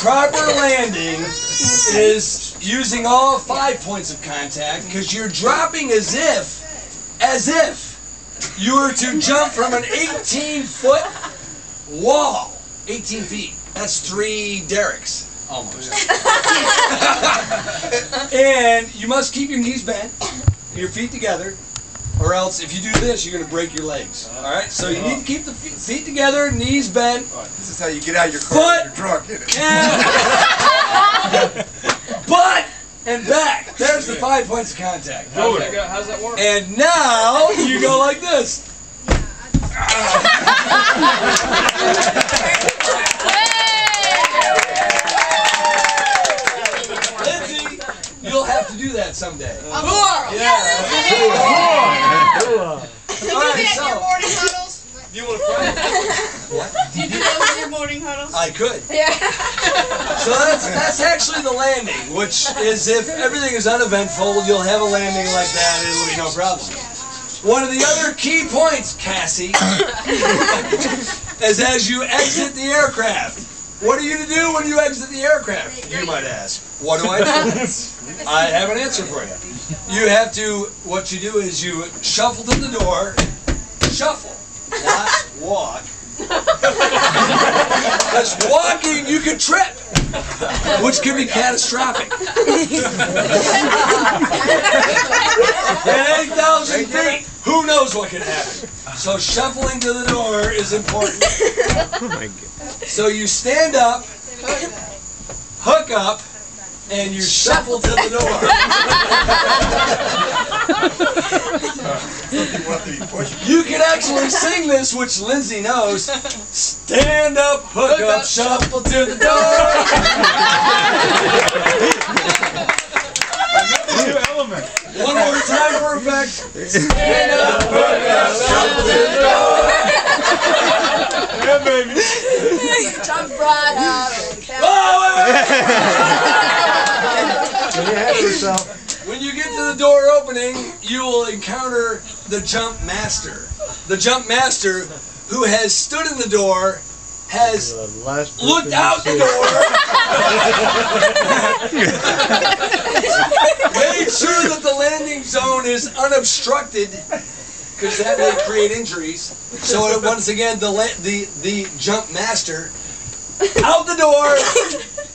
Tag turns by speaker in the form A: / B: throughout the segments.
A: proper landing is using all 5 points of contact, because you're dropping as if you were to jump from an 18-foot wall. 18 feet. That's 3 derricks, almost. And you must keep your knees bent, your feet together, or else if you do this, you're going to break your legs. All right? So you need to keep the feet together, knees bent.
B: This is how you get out of your car when you're drunk, isn't it?
A: Butt and back. There's the 5 points of contact.
C: Okay. How's that work?
A: And now you go like this. Lindsay, you'll have to do that someday. Yeah. All right, so.
C: Do you want to try it?
A: What?
D: Do you do those in your morning huddles?
A: I could.
D: Yeah.
A: So that's actually the landing, which is if everything is uneventful, you'll have a landing like that, it'll be no problem. One of the other key points, Cassie, is as you exit the aircraft. What are you to do when you exit the aircraft? You might ask. What do I do? I have an answer for you. You have to, what you do is you shuffle to the door, shuffle, not walk. Because walking, you can trip, which can be catastrophic. At 8,000 feet, who knows what can happen? So shuffling to the door is important.
E: Oh my God.
A: So you stand up, hook up, and you shuffle to the door. You can actually sing this, which Lindsay knows. Stand up, hook up, shuffle to the door. One more time for effect. Stand up, hook up, shuffle to the door.
B: Yeah, baby.
D: Jump right out.
A: When you get to the door opening, you will encounter the jump master. The jump master, who has stood in the door, has looked out the door, made sure that the landing zone is unobstructed, because that may create injuries. So once again, the jump master out the door,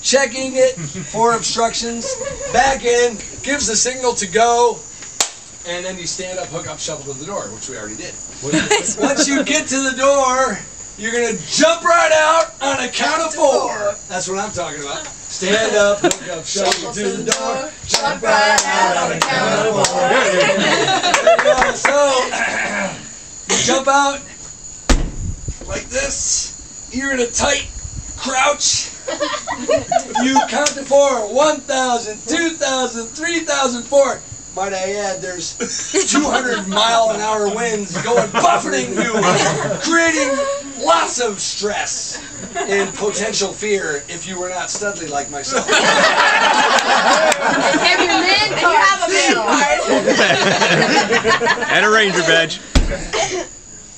A: checking it for obstructions, back in, gives the signal to go, and then you stand up, hook up, shuffle to the door, which we already did. Once you get to the door, you're going to jump right out on a count of 4. That's what I'm talking about. Stand up, hook up, shuffle to the door, jump right out on a count of 4. There you go. So, you jump out like this. You're in a tight crouch. You count to 4. 1,000, 2,000, 3,000, 4. Might I add, there's 200-mile-an-hour winds going buffeting you, creating lots of stress and potential fear if you were not studly like myself.
D: Have your man card. You have a man card.
E: And a ranger badge.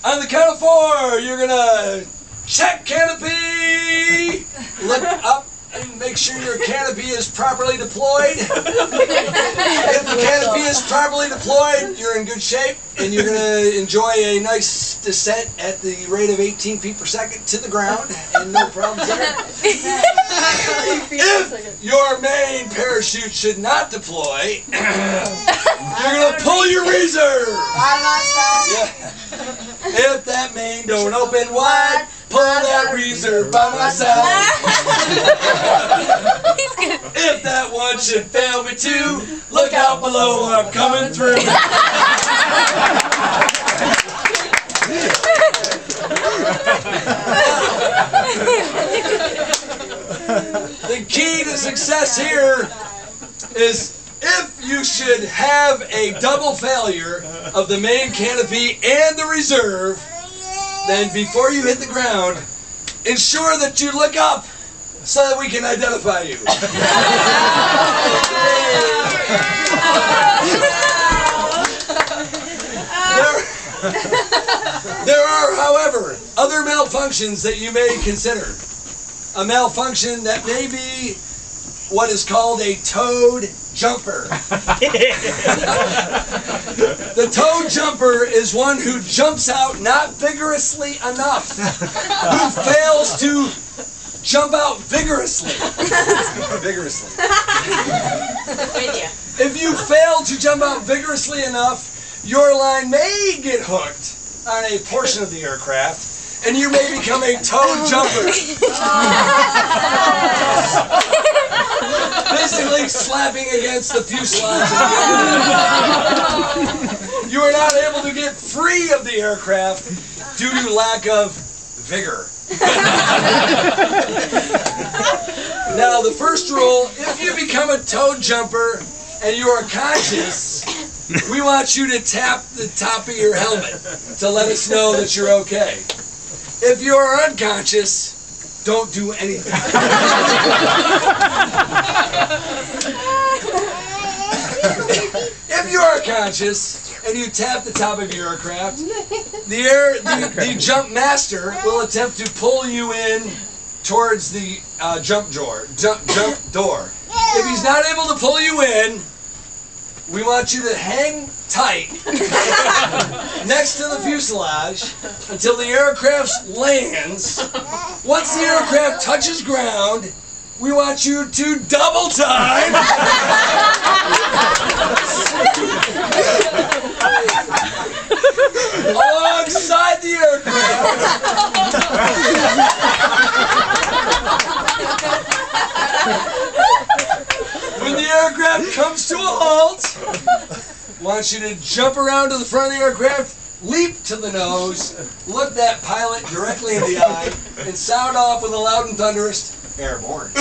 A: On the count of 4, you're gonna check canopy, look up and make sure your canopy is properly deployed. If the canopy is properly deployed, you're in good shape, and you're gonna enjoy a nice descent at the rate of 18 feet per second to the ground, and no problems there. If your main parachute should not deploy, you're gonna pull your reserve. Yeah. If that main don't open wide, pull that reserve by my side. If that one should fail me too, look out below, I'm coming through. The key to success here is if you should have a double failure of the main canopy and the reserve, then before you hit the ground, ensure that you look up so that we can identify you. There are, however, other malfunctions that you may consider. a malfunction that may be what is called a towed jumper. The towed jumper is one who jumps out not vigorously enough, who fails to jump out vigorously. Vigorously. If you fail to jump out vigorously enough, your line may get hooked on a portion of the aircraft, and you may become a towed jumper. Basically slapping against the fuselage. You are not able to get free of the aircraft due to lack of vigor. Now, the first rule, if you become a towed jumper and you are conscious, we want you to tap the top of your helmet to let us know that you're okay. If you are unconscious, don't do anything. If you are conscious and you tap the top of your aircraft, the jump master will attempt to pull you in towards the jump door. If he's not able to pull you in, we want you to hang tight next to the fuselage until the aircraft lands. Once the aircraft touches ground, we want you to double time. Alongside the aircraft. When the aircraft comes to a halt, I want you to jump around to the front of the aircraft, leap to the nose, look that pilot directly in the eye, and sound off with a loud and thunderous, "Airborne."